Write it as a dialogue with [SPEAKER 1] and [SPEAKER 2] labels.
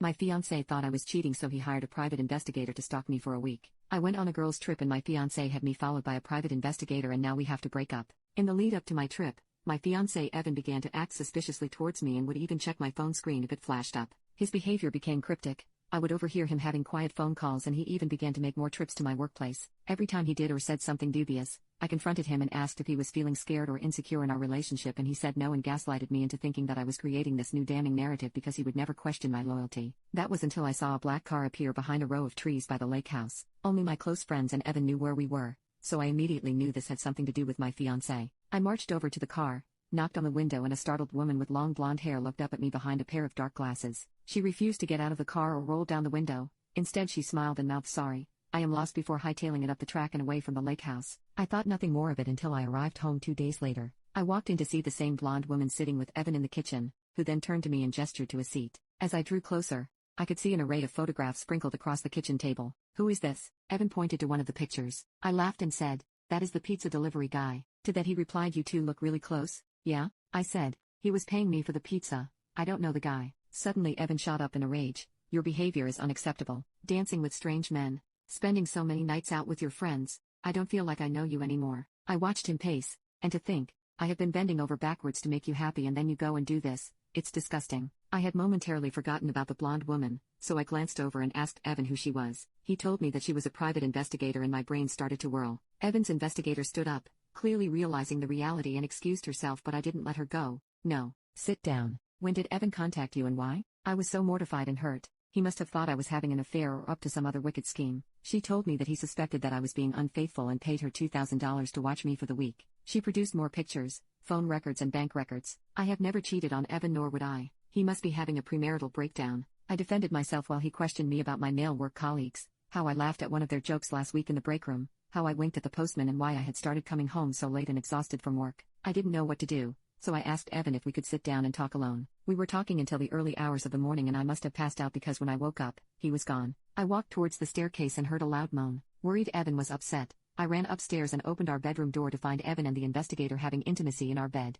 [SPEAKER 1] My fiancé thought I was cheating, so he hired a private investigator to stalk me for a week. I went on a girls' trip and my fiancé had me followed by a private investigator, and now we have to break up. In the lead up to my trip, my fiancé Evan began to act suspiciously towards me and would even check my phone screen if it flashed up. His behavior became cryptic. I would overhear him having quiet phone calls, and he even began to make more trips to my workplace. Every time he did or said something dubious, I confronted him and asked if he was feeling scared or insecure in our relationship, and he said no and gaslighted me into thinking that I was creating this new damning narrative because he would never question my loyalty. That was until I saw a black car appear behind a row of trees by the lake house. Only my close friends and Evan knew where we were, so I immediately knew this had something to do with my fiancé. I marched over to the car, knocked on the window, and a startled woman with long blonde hair looked up at me behind a pair of dark glasses. She refused to get out of the car or roll down the window. Instead, she smiled and mouthed, "Sorry, I am lost," before hightailing it up the track and away from the lake house. I thought nothing more of it until I arrived home 2 days later. I walked in to see the same blonde woman sitting with Evan in the kitchen, who then turned to me and gestured to a seat. As I drew closer, I could see an array of photographs sprinkled across the kitchen table. "Who is this?" Evan pointed to one of the pictures. I laughed and said, "That is the pizza delivery guy." To that he replied, "You two look really close." "Yeah," I said. "He was paying me for the pizza. I don't know the guy." Suddenly Evan shot up in a rage. "Your behavior is unacceptable. Dancing with strange men. Spending so many nights out with your friends. I don't feel like I know you anymore." I watched him pace, and to think, I have been bending over backwards to make you happy and then you go and do this. It's disgusting. I had momentarily forgotten about the blonde woman, so I glanced over and asked Evan who she was. He told me that she was a private investigator, and my brain started to whirl. Evan's investigator stood up, clearly realizing the reality, and excused herself, but I didn't let her go. "No, sit down. When did Evan contact you and why?" I was so mortified and hurt. He must have thought I was having an affair or up to some other wicked scheme. She told me that he suspected that I was being unfaithful and paid her $2,000 to watch me for the week. She produced more pictures, phone records and bank records. I have never cheated on Evan, nor would I. He must be having a premarital breakdown. I defended myself while he questioned me about my male work colleagues, how I laughed at one of their jokes last week in the break room, how I winked at the postman, and why I had started coming home so late and exhausted from work. I didn't know what to do, so I asked Evan if we could sit down and talk alone. We were talking until the early hours of the morning, and I must have passed out because when I woke up, he was gone. I walked towards the staircase and heard a loud moan. Worried Evan was upset. I ran upstairs and opened our bedroom door to find Evan and the investigator having intimacy in our bed.